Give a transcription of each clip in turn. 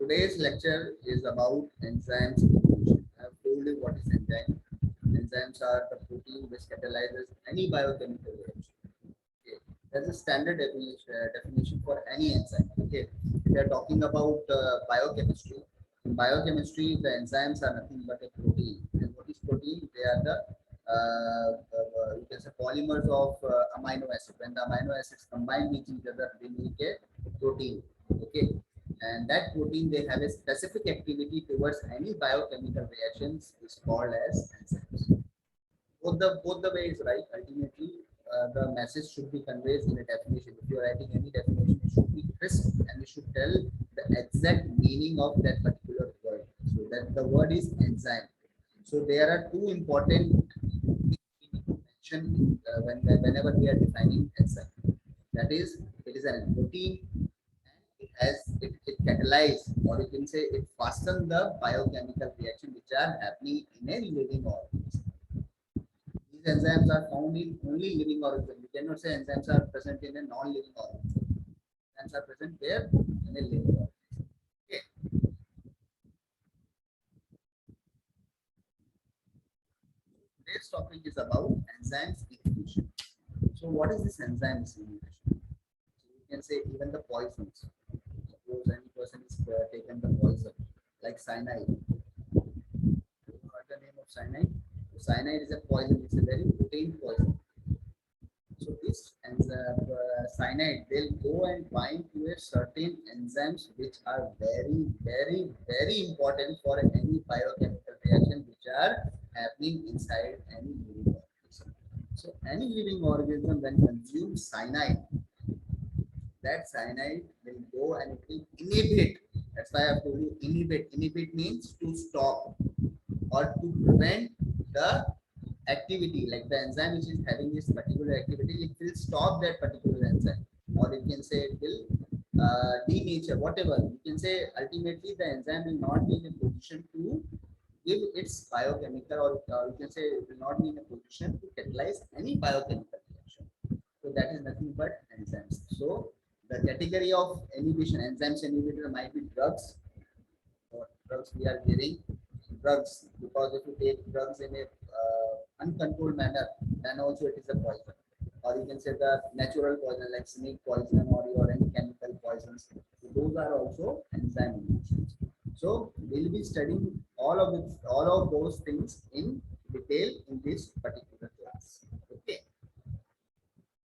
Today's lecture is about enzymes evolution. I have told you what is enzyme. Enzymes are the protein which catalyzes any biochemical reaction. Okay. There's a standard definition for any enzyme. Okay. We are talking about biochemistry. In biochemistry, the enzymes are nothing but a protein. And what is protein? They are the you can say polymers of amino acid. When the amino acids combine with each other, they make a protein. Okay, and that protein they have a specific activity towards any biochemical reactions is called as enzymes. Both the way is right. Ultimately, the message should be conveyed in a definition. If you are writing any definition, it should be crisp and it should tell the exact meaning of that particular word. So that the word is enzyme. So there are two important things we need to mention whenever we are defining enzyme. That is, it is a protein and it catalyzes, or you can say it fastens the biochemical reaction which are happening in a living organism. These enzymes are found in only living organisms. We cannot say enzymes are present in a non-living organism. Enzymes are present there in a living organism. Okay. Today's topic is about enzymes inhibition. So what is this enzyme inhibition? So you can say even the poisons. Suppose any person is taken the poison like cyanide. You heard the name of cyanide? So cyanide is a poison. It's a very potent poison. So this cyanide, they'll go and bind to a certain enzymes which are very, very, very important for any biochemical reaction which are happening inside any living organism. So any living organism when consumes cyanide, that cyanide will go and it will inhibit. That's why I have told you inhibit. Inhibit means to stop or to prevent the activity, like the enzyme which is having this particular activity, it will stop that particular enzyme, or you can say it will denature, whatever you can say. Ultimately the enzyme will not be in a position to give its biochemical, or you can say it will not be in a position to catalyze any biochemical reaction. So that is nothing but enzymes. So the category of inhibition, enzymes inhibitor might be drugs, or drugs we are giving drugs, because if you take drugs in a uncontrolled manner, then also it is a poison. Or you can say the natural poison like snake poison or any chemical poisons. So those are also enzyme inhibitions. So we'll be studying all of those things in detail in this particular class. Okay.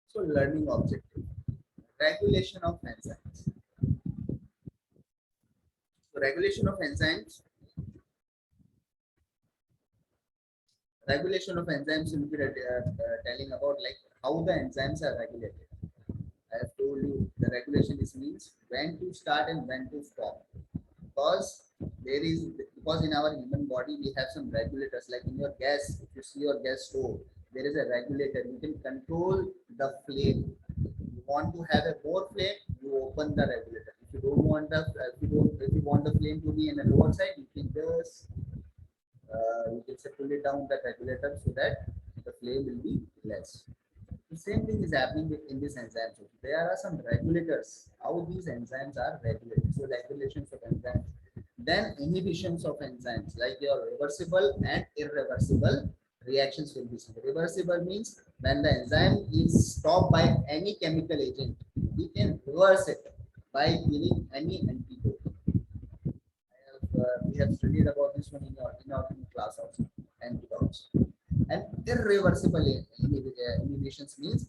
So learning objective, regulation of enzymes. So regulation of enzymes will be telling about like how the enzymes are regulated. I have told you the regulation is means when to start and when to stop. Because because in our human body we have some regulators, like in your gas, if you see your gas stove, there is a regulator. You can control the flame. You want to have a more flame, you open the regulator. If you don't want the if you want the flame to be in the lower side, you can just you can say pull it down the regulator so that the flame will be less. The same thing is happening in this enzyme. So there are some regulators, how these enzymes are regulated. So regulations of enzymes. Then inhibitions of enzymes, like your reversible and irreversible reactions will be seen. Reversible means when the enzyme is stopped by any chemical agent, we can reverse it by giving any antidote. We have studied about this one in our class also, antidotes. And irreversible inhibitions means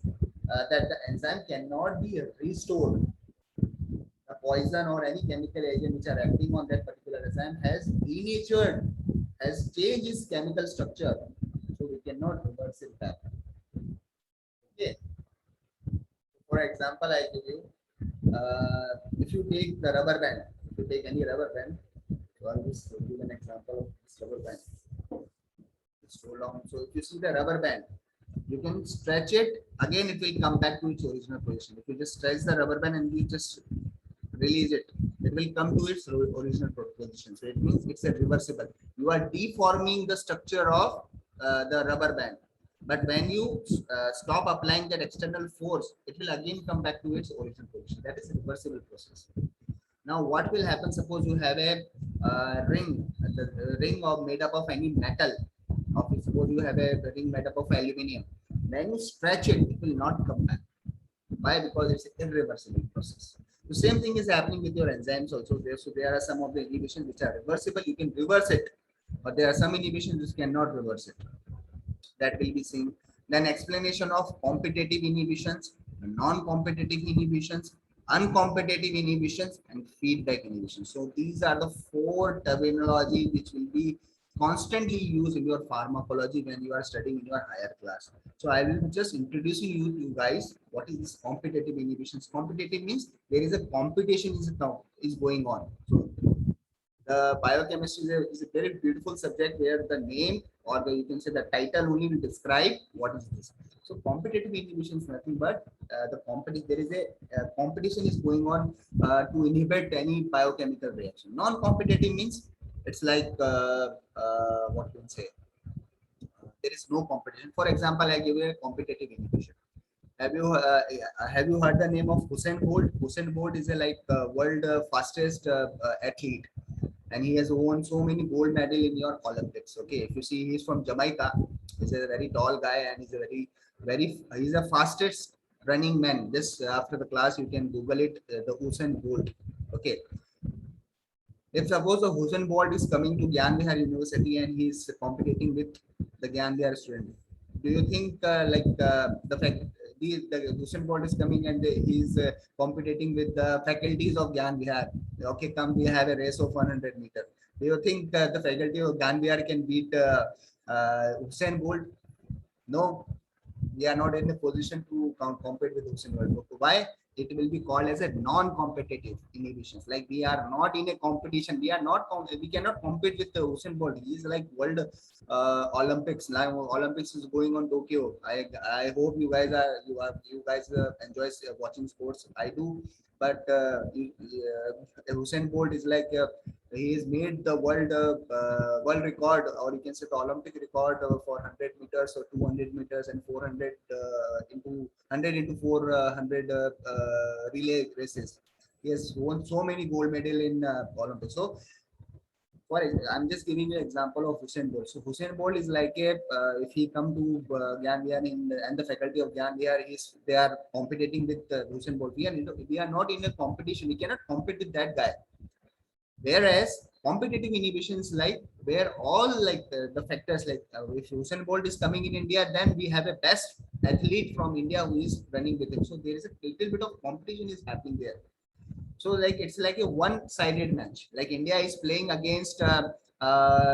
that the enzyme cannot be restored. The poison or any chemical agent which are acting on that particular enzyme has denatured, has changed its chemical structure, so we cannot reverse it back. Okay. For example, I give you, if you take the rubber band, if you take any rubber band, so I'll just give an example of this rubber band. It's so long. So if you see the rubber band, you can stretch it, again it will come back to its original position. If you just stretch the rubber band and you just release it, it will come to its original position. So it means it's a reversible. You are deforming the structure of the rubber band. But when you stop applying that external force, it will again come back to its original position. That is a reversible process. Now, what will happen? Suppose you have a ring, the ring of made up of any metal. Okay, suppose you have a ring made up of aluminium. When you stretch it, it will not come back. Why? Because it's an irreversible process. The same thing is happening with your enzymes also. So there are some of the inhibitions which are reversible. You can reverse it, but there are some inhibitions which cannot reverse it. That will be seen. Then explanation of competitive inhibitions, non-competitive inhibitions, uncompetitive inhibitions, and feedback inhibitions. So these are the four terminology which will be constantly used in your pharmacology when you are studying in your higher class. So I will be just introducing you guys what is this competitive inhibitions. Competitive means there is a competition is going on. So the biochemistry is a very beautiful subject where the name or you can say the title only will describe what is this. So competitive inhibition is nothing but the competition. There is a competition is going on to inhibit any biochemical reaction. Non-competitive means it's like what you can say. There is no competition. For example, I give you a competitive inhibition. Have you heard the name of Hussein Bolt? Hussein Bolt is a like world fastest athlete, and he has won so many gold medal in your Olympics. Okay, if you see, he's from Jamaica. He's a very tall guy, and he's a he's the fastest running man. Just after the class, you can Google it, the Usain Bolt. Okay, if suppose the Hussein Bolt is coming to Gyan Bihar University and he's competing with the Gyan Bihar student, do you think the fact the Hussein Bolt is coming and he's competing with the faculties of Gyan Bihar? Okay, come we have a race of 100 meter. Do you think the faculty of Gyan Bihar can beat Hussein Bolt? No, we are not in a position to compete with Hussein Bolt. Why? It will be called as a non-competitive inhibitions. Like we are not in a competition. We are not. We cannot compete with the Hussein Bolt. He is like world Olympics. Now Olympics is going on Tokyo. I hope you guys enjoy watching sports. I do, but Hussein Bolt is like. He has made the world record, or you can say the Olympic record for 100 meters or 200 meters and 400 into 100 into 400 relay races. He has won so many gold medal in Olympics. So I'm just giving you an example of Hussein Bolt. So Hussein Bolt is like a if he come to Gyan Bihar and the faculty of Gyan Bihar they are competing with Hussein Bolt. We are not in a competition. We cannot compete with that guy. Whereas competitive inhibitions like where all like the factors like if Usain Bolt is coming in India, then we have a best athlete from India who is running with him. So there is a little bit of competition is happening there. So like it's like a one-sided match. Like India is playing against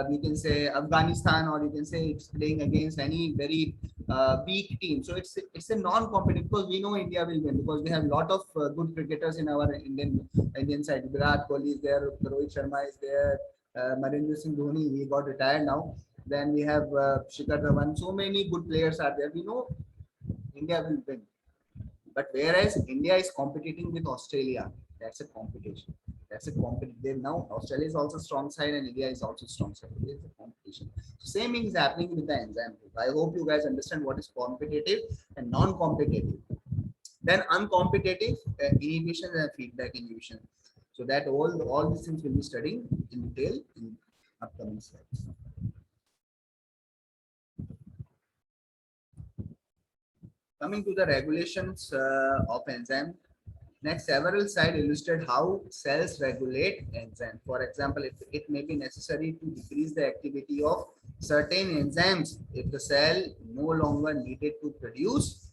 you can say Afghanistan, or you can say it's playing against any very weak team. So it's a non-competitive because we know India will win because we have a lot of good cricketers in our Indian side. Virat Kohli is there, Rohit Sharma is there, Mahendra Singh Dhoni, he got retired now. Then we have Shikhar Dhawan. So many good players are there. We know India will win. But whereas India is competing with Australia, that's a competition. That's a competition. Now Australia is also strong side and India is also strong side. There's a competition. Same thing is happening with the enzyme. I hope you guys understand what is competitive and non-competitive. Then uncompetitive inhibition and feedback inhibition. So that all these things will be studying in detail in upcoming slides. Coming to the regulations of enzyme. Next, several slides illustrate how cells regulate enzymes. For example, it may be necessary to decrease the activity of certain enzymes if the cell no longer needed to produce,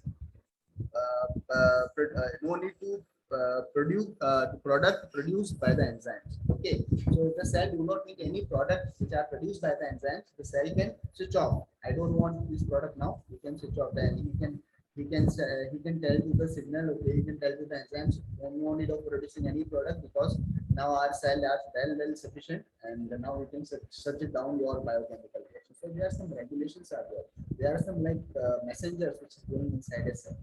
no need to produce the product produced by the enzymes. Okay, so if the cell do not need any products which are produced by the enzymes, the cell can switch off. I don't want this product now. You can switch off. Then he can tell to the signal. Okay, he can tell to the enzymes no need of producing any product because now our cell are well sufficient, and now we can shut it down your biochemical reaction. So there are some regulations are there. There are some like messengers which is going inside a cell.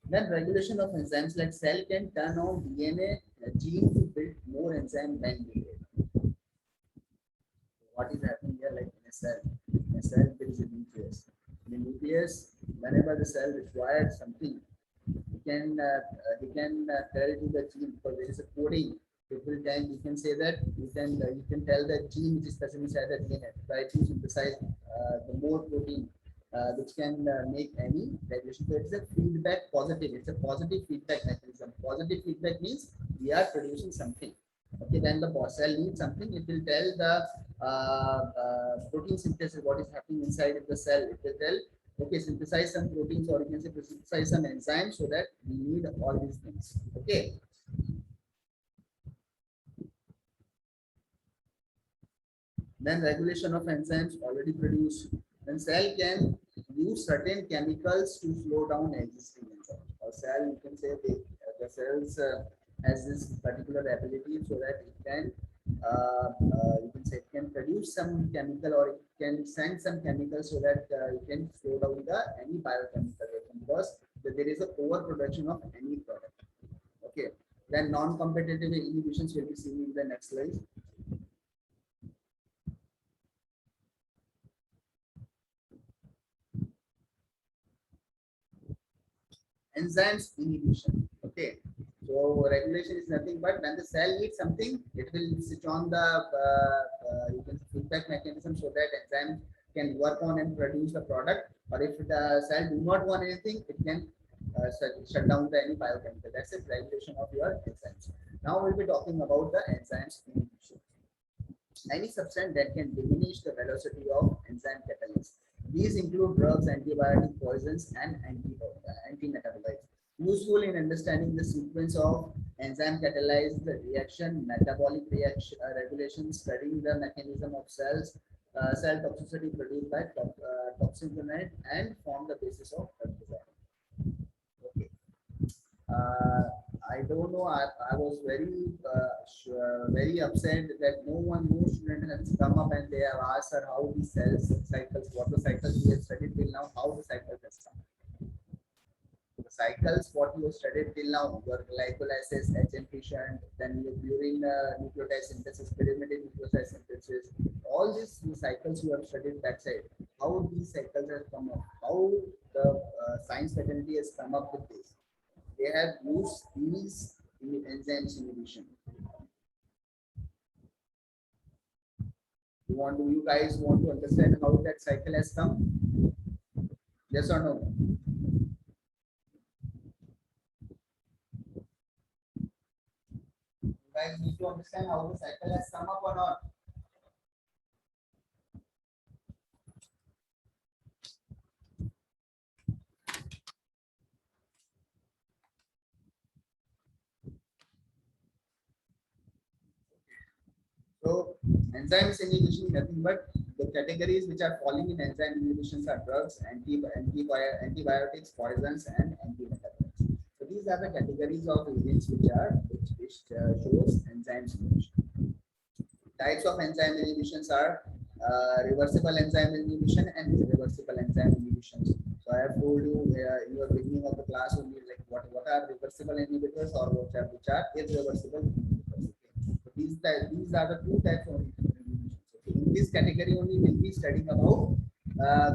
Then regulation of enzymes like cell can turn on DNA gene to build more enzyme when needed. What is happening here? Like in a cell there is a nucleus. In the nucleus, whenever the cell requires something, he can tell to the gene because there is a coding. It will then you can say that you can tell the gene which is present inside the DNA try to synthesize the more protein which can make any regulation. So it's a feedback positive. It's a positive feedback mechanism. Positive feedback means we are producing something. Okay, then the cell needs something. It will tell the protein synthesis what is happening inside of the cell. It will tell okay synthesize some proteins or you can say synthesize some enzymes so that we need all these things. Okay. Then regulation of enzymes already produced. Then cell can use certain chemicals to slow down existing enzymes. Or cell, you can say the cells has this particular ability so that it can you can say it can produce some chemical or it can send some chemical so that it can slow down the any biochemical reaction because there is a overproduction of any product. Okay. Then non-competitive inhibitions will be seen in the next slide. Enzymes inhibition. Okay. So regulation is nothing but when the cell needs something, it will switch on the you can feedback mechanism so that enzyme can work on and produce the product. Or if the cell do not want anything, it can shut down the any biochemical. That's it. Regulation of your enzymes. Now we'll be talking about the enzymes inhibition. Any substance that can diminish the velocity of enzyme catalysis. These include drugs, antibiotic, poisons, and antimetabolites. Useful in understanding the sequence of enzyme catalyzed reaction, metabolic reaction regulation, studying the mechanism of cell toxicity produced by toxin and form the basis of drug design. Okay. I don't know. I was very upset that no student has come up and they have asked her how the cells cycles, what the cycles we have studied till now, how the cycle has come. The cycles what you have studied till now were glycolysis, HM fission, then during nucleotide synthesis, pyrimidine nucleotide synthesis. All these cycles you have studied that side. How these cycles have come up? How the science fraternity has come up with this? They have used these enzymes inhibition. You guys want to understand how that cycle has come? Yes or no? You guys need to understand how the cycle has come up or not? So enzymes inhibition nothing but the categories which are falling in enzyme inhibitions are drugs, antibiotics, poisons, and antimetabolites. So these are the categories of agents which shows enzymes inhibition. Types of enzyme inhibitions are reversible enzyme inhibition and irreversible enzyme inhibitions. So I have told you in the beginning of the class only like what are reversible inhibitors or which are irreversible inhibitors. Okay. So these are the two types of inhibitions. Okay. In this category only we'll be studying about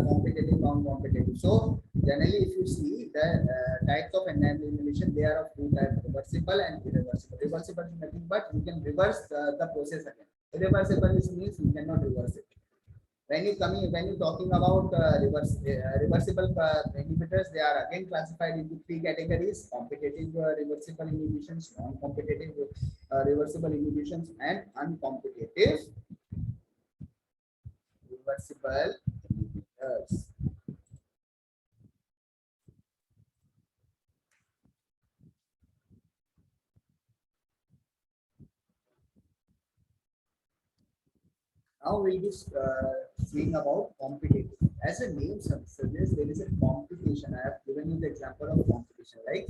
competitive, non-competitive. So generally, if you see the types of enzyme inhibition, they are of two types: reversible and irreversible. Reversible is nothing but you can reverse the process again. Irreversible means you cannot reverse it. When you talking about reversible inhibitors, they are again classified into three categories: competitive reversible inhibitions, non-competitive reversible inhibitions, and uncompetitive reversible inhibitors. Now we'll be seeing about competitive. As a name suggests, there is a competition. I have given you the example of competition, like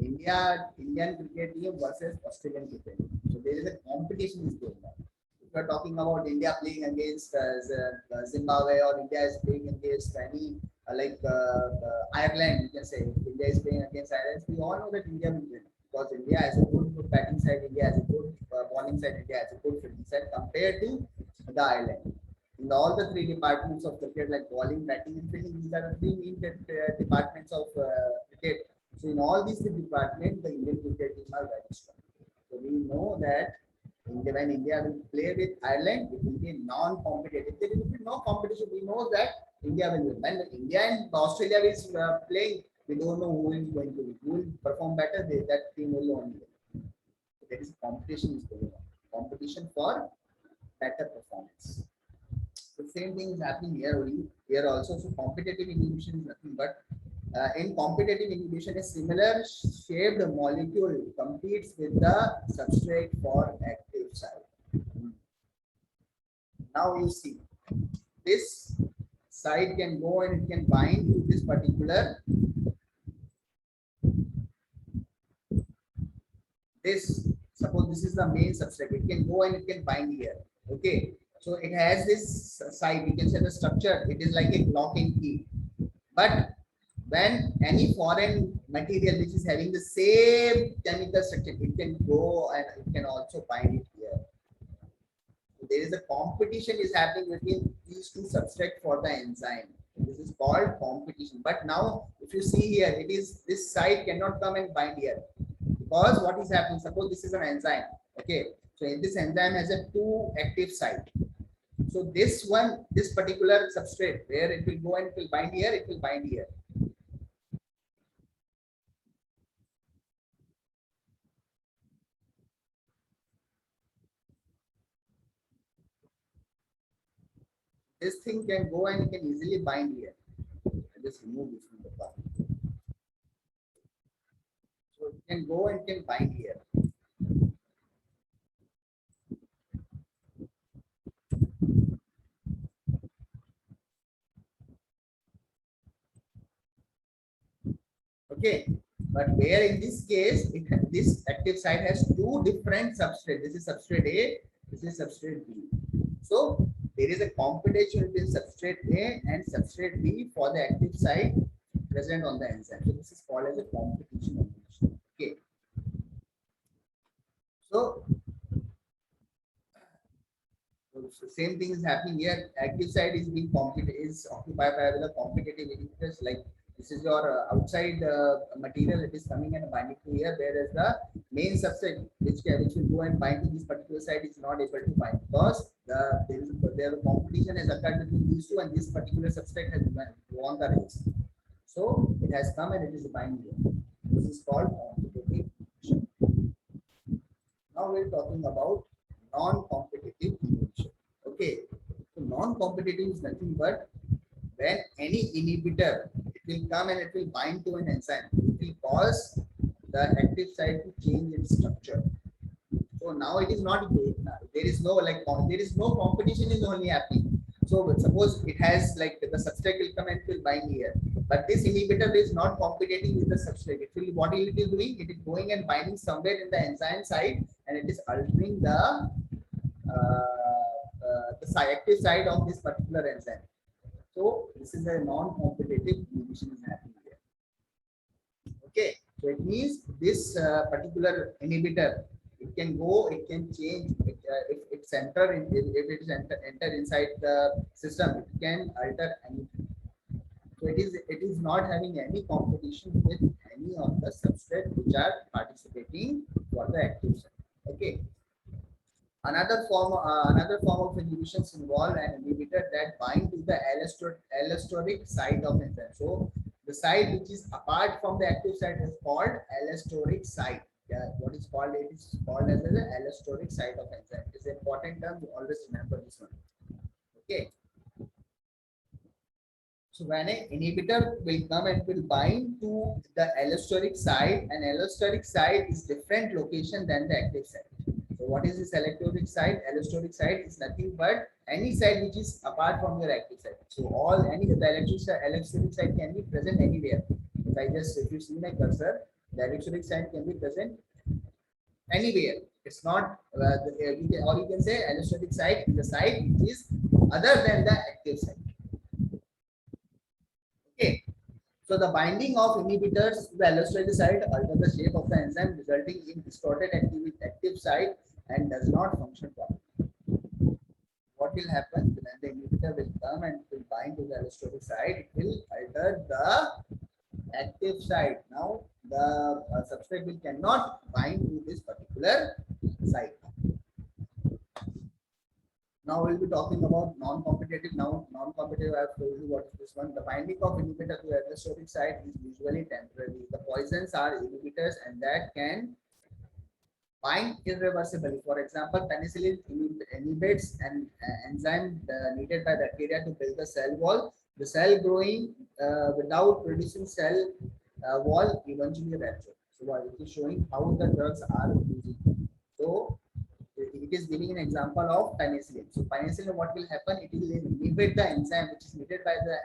Indian cricket team versus Australian cricket team. So there is a competition is going on. If you are talking about India playing against Zimbabwe or India is playing against any Ireland, you can say India is playing against Ireland. We all know that India will win because India has a good batting side, India has a good bowling side, India has a good fielding side compared to the island. In all the three departments of cricket, like bowling, batting, and fielding, these are the three main departments of cricket. So in all these three departments, the Indian cricket team are very strong. So we know that when India will play with Ireland, it will be non-competitive. There will be no competition. We know that India will win. When India and Australia is playing, we don't know who is going to win. Who will perform better? That team will only win. So there is competition is going on. Competition for better performance. The same thing is happening here also. So competitive inhibition is nothing but in competitive inhibition, a similar shaped molecule competes with the substrate for active site. Now you see this site can go and it can bind to this particular suppose this is the main substrate. It can go and it can bind here. Okay, so it has this site. You can say the structure. It is like a lock and key. But when any foreign material which is having the same chemical structure, it can go and it can also bind it here. So there is a competition is happening between these two substrates for the enzyme. This is called competition. But now, if you see here, it is this side cannot come and bind here because what is happening? Suppose this is an enzyme. Okay, so this enzyme has a two active site. So this one, this particular substrate, where it will go and it will bind here, it will bind here. This thing can go and it can easily bind here. I just remove this from the part. So it can go and can bind here. Okay, but where in this case, this active site has two different substrates. This is substrate A, this is substrate B. So there is a competition between substrate A and substrate B for the active site present on the enzyme. So this is called as a competition. Okay. So same thing is happening here. Active site is being occupied by the competitive inhibitors. Like this is your outside material that is coming and binding to here, whereas the main substrate which will go and bind to this particular site is not able to bind because there is competition has occurred between these two and this particular substrate has won the race. So it has come and it is binding here. This is called competitive inhibition. Now we're talking about non-competitive inhibition. Okay, so non-competitive is nothing but when any inhibitor, it will come and it will bind to an enzyme. It will cause the active site to change its structure. So now it is not there is no competition is only happening. So suppose it has like the substrate will come and it will bind here, but this inhibitor is not competing with the substrate. It will what it is doing? It is going and binding somewhere in the enzyme side, and it is altering the active side of this particular enzyme. So this is a non-competitive inhibition is happening here. Okay, so it means this particular inhibitor, it can go, it can change. If it's if it is enter inside the system, it can alter anything. So it is not having any competition with any of the substrate which are participating for the active site. Okay. Another form of inhibitions involve an inhibitor that bind to the allosteric site of enzyme. So the site which is apart from the active site is called allosteric site. Yeah, what is called it is called as the allosteric site of enzyme. It is an important term. You always remember this one. Okay. So when an inhibitor will come and will bind to the allosteric site, an allosteric site is different location than the active site. So what is this allosteric site? Allosteric site is nothing but any site which is apart from your active site. So the allosteric site can be present anywhere. If you see my cursor, the allosteric site can be present anywhere. It's not or you can say allosteric site is a site which is other than the active site. Okay. So the binding of inhibitors to the allosteric site alter the shape of the enzyme, resulting in distorted active site and does not function properly. What will happen when the inhibitor will come and will bind to the allosteric site? It will alter the active site. Now the substrate will cannot bind to this particular site. Now we'll be talking about non-competitive. Now, non-competitive, I have told you what is this one. The binding of inhibitor to allosterotic site is usually temporary. The poisons are inhibitors and that can bind irreversibly. For example, penicillin inhibits an enzyme needed by bacteria to build the cell wall. The cell growing without producing cell wall eventually rupture. So it is showing how the drugs are using. So it is giving an example of penicillin. So penicillin, what will happen? It will inhibit the enzyme which is needed by the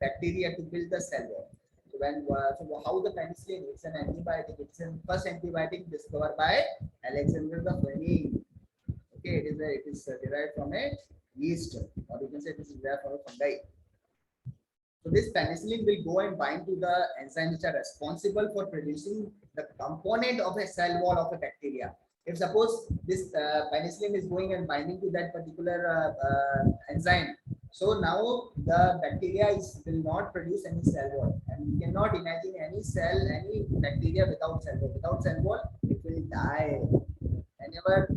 bacteria to build the cell wall. So when so how the penicillin? It's an antibiotic. It's the first antibiotic discovered by Alexander the Fleming. Okay, it is derived from a yeast, or you can say this is derived from a fungi. So this penicillin will go and bind to the enzymes which are responsible for producing the component of a cell wall of a bacteria. If suppose this penicillin is going and binding to that particular enzyme, so now the bacteria will not produce any cell wall, and you cannot imagine any bacteria without cell wall. Without cell wall, it will die. Whenever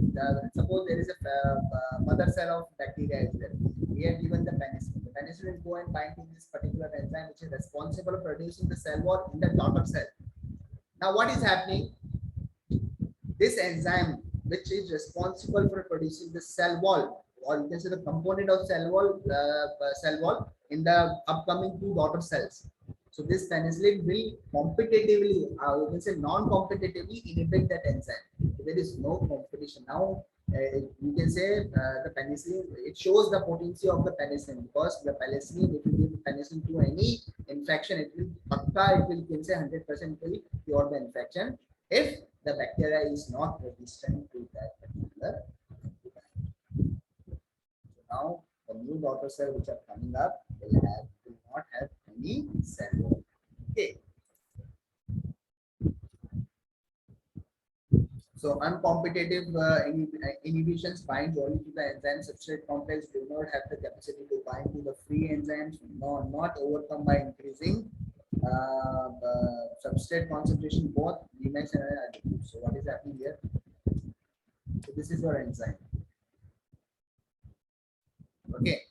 suppose there is a mother cell of bacteria is there, we have given the penicillin. The penicillin will go and bind to this particular enzyme which is responsible for producing the cell wall in the daughter cell. Now what is happening? This enzyme which is responsible for producing the cell wall, or you can say the component of cell wall in the upcoming two daughter cells. So this penicillin will competitively, you can say non-competitively inhibit that enzyme. So there is no competition. Now you can say the penicillin, it shows the potency of the penicillin, because the penicillin, if you give penicillin to any infection, it will you can say 100% will cure the infection if the bacteria is not resistant to that particular antibiotic. So now the new daughter cell which are coming up will not have any cell wall. Okay. So uncompetitive inhibitions bind only to the enzyme substrate complex, do not have the capacity to bind to the free enzymes, not overcome by increasing substrate concentration, both Dmax and additive. So what is happening here? So this is your enzyme. Okay.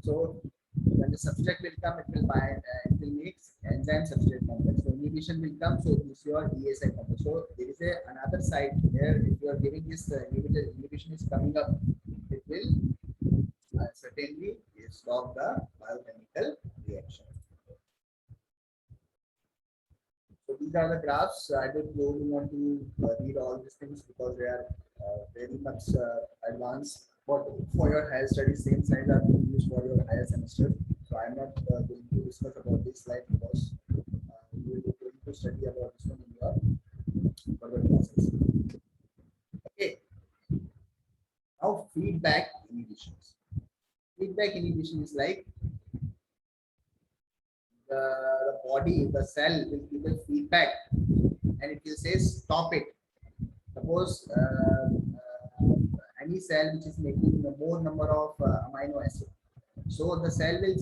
So when the substrate will come, it will bind, it will mix enzyme substrate complex. So inhibition will come. So this is your ESI complex. So there is another side here. If you are giving this inhibition is coming up, it will certainly stop the biochemical reaction. So these are the graphs. I don't really want to read all these things because they are very much advanced. But for your higher studies, same slides are being used for your higher semester. So I'm not going to discuss about this slide because you will be going to study about this one in your further classes. Okay. Now feedback inhibitions. Feedback inhibition is like the body, the cell will give a feedback and it will say stop it. Suppose any cell which is making a more number of amino acid. So the cell will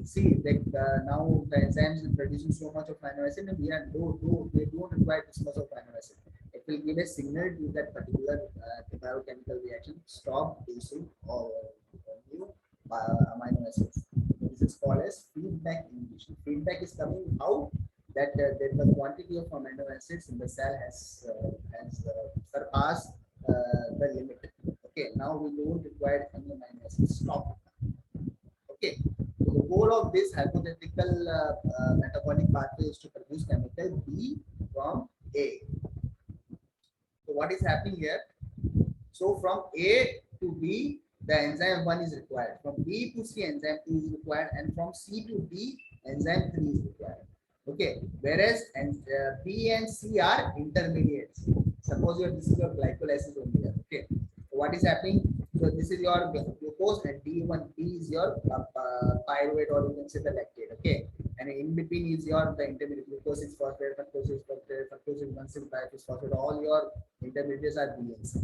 see that now the enzymes are producing so much of amino acid and they don't require this much of amino acid. It will give a signal to that particular biochemical reaction, stop producing or new amino acids. This is called as feedback inhibition. Feedback is coming how that the quantity of amino acids in the cell has surpassed the limit. Okay, now we don't require any amino acids. Stop. Okay, so the goal of this hypothetical metabolic pathway is to produce chemical B from A. So what is happening here? So from A to B, the enzyme 1 is required. From B to C, enzyme 2 is required, and from C to D, enzyme 3 is required. Okay, whereas B and C are intermediates. Suppose this is your glycolysis only here. Okay, so what is happening? So this is your glucose, and D1, D is your pyruvate, or you can say the lactate. Okay, and in between is your the intermediate. Glucose is phosphate, fructose is phosphate, fructose is 1,6-phosphate. All your intermediates are B and C.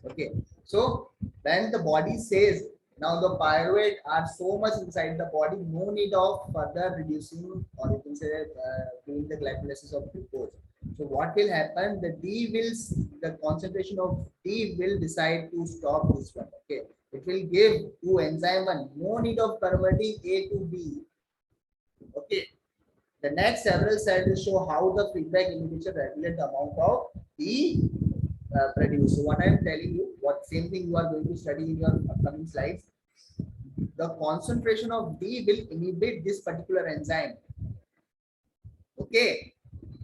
Okay, so when the body says now the pyruvate are so much inside the body, no need of further reducing, or you can say doing the glycolysis of glucose. So what will happen? The concentration of D will decide to stop this one. Okay, it will give to enzyme one no need of converting A to B. Okay, the next several slides will show how the feedback inhibitor regulate the amount of D produced. So what I am telling you, what same thing you are going to study in your upcoming slides. The concentration of D will inhibit this particular enzyme. Okay,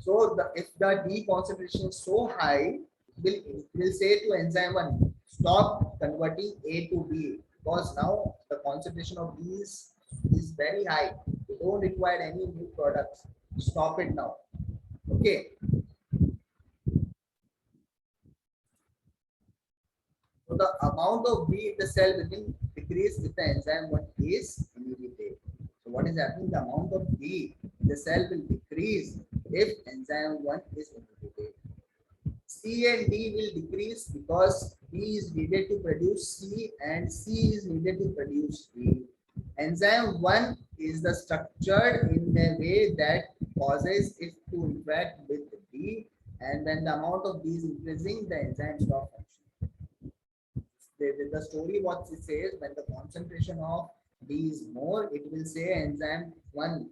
so if the D concentration is so high, will say to enzyme one stop converting A to B, because now the concentration of D is very high. You don't require any new products. Stop it now. Okay. So the amount of B in the cell will decrease if the enzyme one is inhibited. So what is happening? The amount of B in the cell will decrease if enzyme one is inhibited. C and D will decrease because B is needed to produce C and C is needed to produce D. Enzyme 1 is the structured in a way that causes it to interact with D, and when the amount of D is increasing, the enzyme stops functioning. The story what it says, when the concentration of D is more, it will say enzyme 1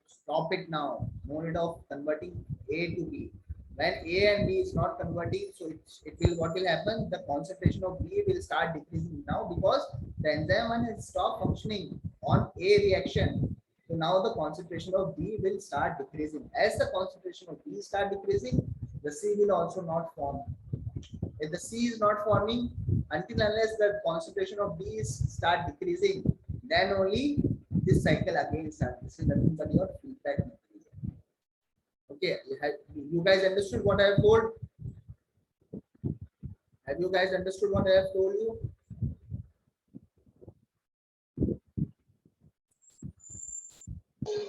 stop it now, no need of converting A to B. When A and B is not converting, so it will, what will happen? The concentration of B will start decreasing now because the enzyme 1 has stopped functioning on A reaction. So now the concentration of B will start decreasing. As the concentration of B start decreasing, the C will also not form. If the C is not forming, until unless the concentration of B is start decreasing, then only this cycle again starts. This is nothing but your feedback mechanism. Okay, you guys understood what I have told? Have you guys understood what I have told you?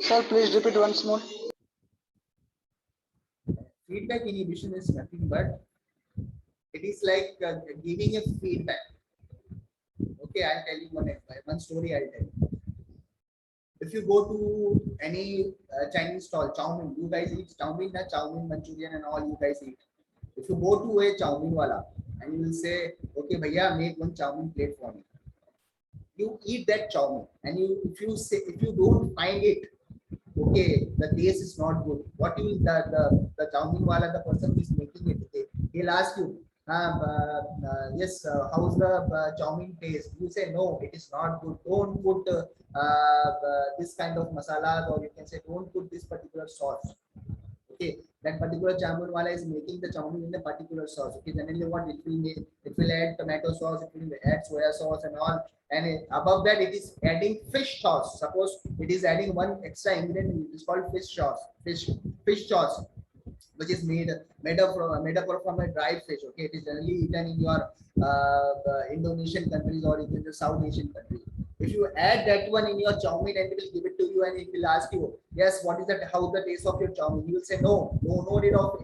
Sir, please repeat once more. Feedback inhibition is nothing but it is like giving a feedback. Okay, I'll tell you one story. I'll tell you. If you go to any Chinese stall, chow mein, you guys eat chow mein, Manchurian, and all you guys eat. If you go to a chow mein wala and you will say, okay, bhaiya, make one chow mein plate for me. You eat that chow mein, and if you don't find it, okay, the taste is not good. What will the chow mein wala, the person who is making it, okay, he'll ask you, yes, how's the chow mein taste? You say no, it is not good. Don't put this kind of masalas, or you can say don't put this particular sauce. Okay, that particular chow mein wala is making the chow mein in a particular sauce. Okay, generally what it will make, it will add tomato sauce, it will add soya sauce and all, and above that it is adding fish sauce. Suppose it is adding one extra ingredient, it is called fish sauce, fish sauce, which is made up from a dried fish. Okay, it is generally eaten in your Indonesian countries or in the South Asian countries. If you add that one in your chow mein and it will give it to you and it will ask you, yes, what is that? How the taste of your chow mein? You will say no need of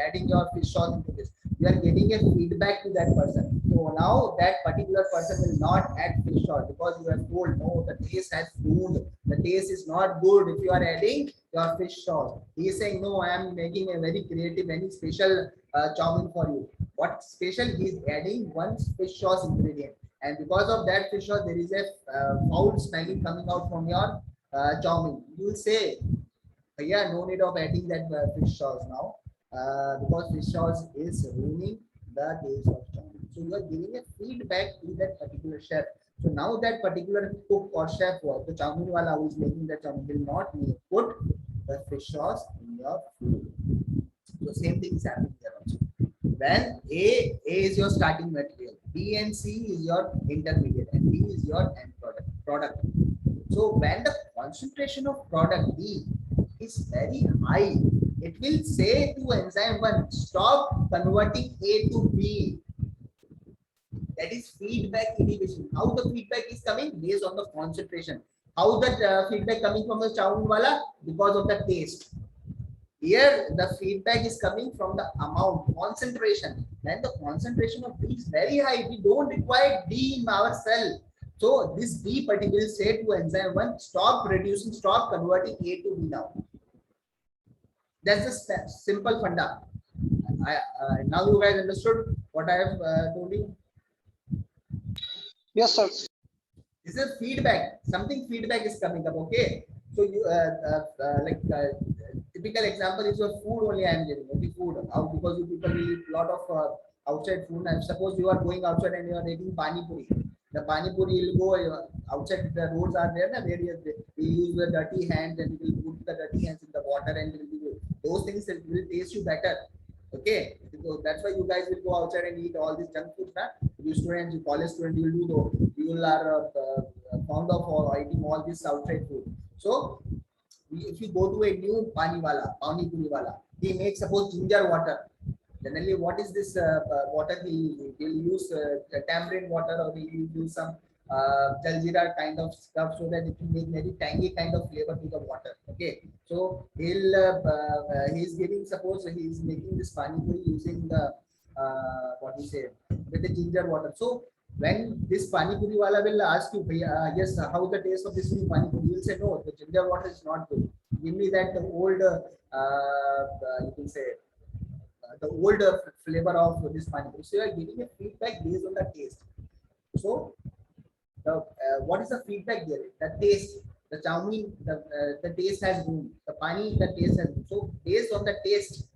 adding your fish sauce into this. You are giving a feedback to that person. So now that particular person will not add fish sauce because you have told no, the taste has ruined. The taste is not good if you are adding your fish sauce. He is saying no, I am making a very creative, very special chow mein for you. What special? He is adding one fish sauce ingredient, and because of that fish sauce, there is a foul smelling coming out from your chow mein. You will say, yeah, no need of adding that fish sauce now, because fish sauce is ruining the taste of chow mein. So you are giving a feedback to that particular chef. So now that particular cook or chef, or the chow mein wala who is making the chow mein, will not put the fish sauce in your food. So same thing is happening here also. When A is your starting material, B and C is your intermediate, and D is your end product. So when the concentration of product D is very high, it will say to enzyme 1, stop converting A to B. That is feedback inhibition. How the feedback is coming? Based on the concentration. How that feedback coming from the chow mein wala? Because of the taste. Here the feedback is coming from the amount, concentration. When the concentration of D is very high, we don't require D in our cell. So this D particularly say to enzyme 1, stop reducing, stop converting A to B now. That's the simple funda. Now you guys understood what I have told you. Yes, sir. This is feedback. Something feedback is coming up. Okay. So you typical example is your food only. I am giving. Okay, food. How because you people eat a lot of outside food. And suppose you are going outside and you are eating pani puri. The pani puri will go outside. The roads are there. Na, where you use the dirty hands and you will put the dirty hands in the water and it will be, those things will taste you better. Okay, so that's why you guys will go outside and eat all these junk food. You students, you college students, you will do though. You will are fond of eating all this outside food. So if you go to a new pani puri wala, he makes suppose ginger water. Generally, what is this water? He'll use tamarind water or he'll use some jaljeera kind of stuff so that it will make very tangy kind of flavor to the water. Okay, so he's giving, suppose he's making this pani puri using the what we say, with the ginger water. So when this pani puri wala will ask you, yes, how the taste of this new pani puri, you will say no, the ginger water is not good. Give me that old, you can say the older flavor of this pani puri. So you are giving a feedback based on the taste. So what is the feedback there? The taste, the chowmein, the taste has room. The pani, the taste has room. So based on the taste,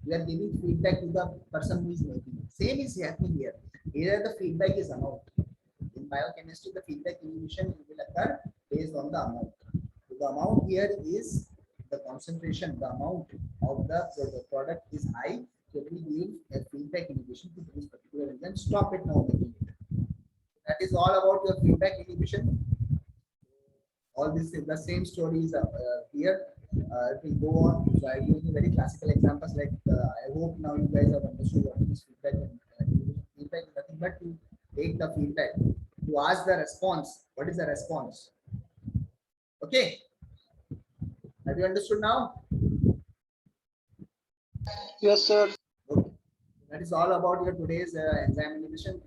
we are giving feedback to the person who is making it. Same is happening here. Here the feedback is amount. In biochemistry, the feedback inhibition will occur based on the amount. So the amount here is the concentration, the amount of the product is high. So we give a feedback inhibition to this particular enzyme. Stop it now making it. That is all about your feedback inhibition. All this is the same stories here. It will go on. So I give you very classical examples like I hope now you guys have understood what is feedback. And feedback is nothing but to take the feedback, to ask the response. What is the response? Okay. Have you understood now? Yes, sir. Okay. That is all about your today's enzyme inhibition.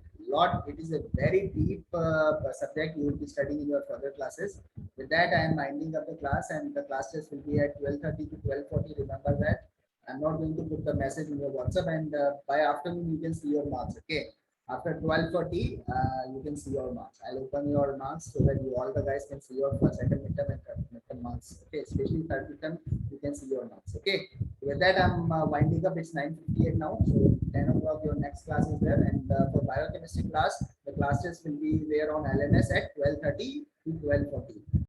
It is a very deep subject you will be studying in your further classes. With that, I am winding up the class, and the class test will be at 12:30 to 12:40. Remember that. I'm not going to put the message in your WhatsApp, and by afternoon you can see your marks. Okay. After 12:40, you can see your marks. I'll open your marks so that you all the guys can see your first, second midterm and third midterm marks. Okay, especially third midterm, you can see your marks. Okay. With that, I'm winding up. It's 9:58 now, so 10 o'clock your next class is there, and for biochemistry class, the classes will be there on LMS at 12:30 to 12:40.